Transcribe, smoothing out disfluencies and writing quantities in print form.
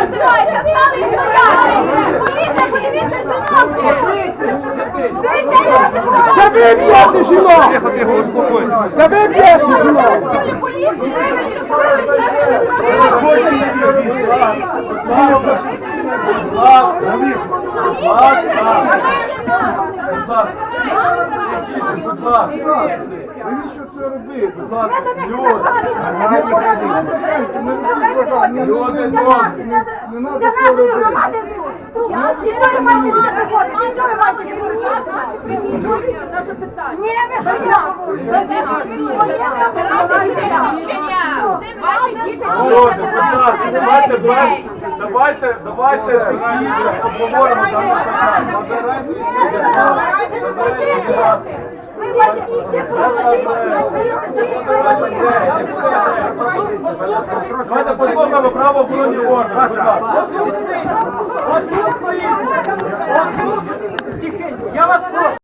називається, стали і стояли. Поліція, подивіться, жінок. Це ви б'єте жінок! Це ви б'єте жінок! Навіщо це робити? Будь ласка, люди добрі. Не треба це робити. Нічого маєте не приходити, нічого маєте не приходити. Наше питання. Ні, ви Давайте тихіше обговоримо дане питання. Давайте послухаємо правоохоронні органи. Тихенько, я вас прошу.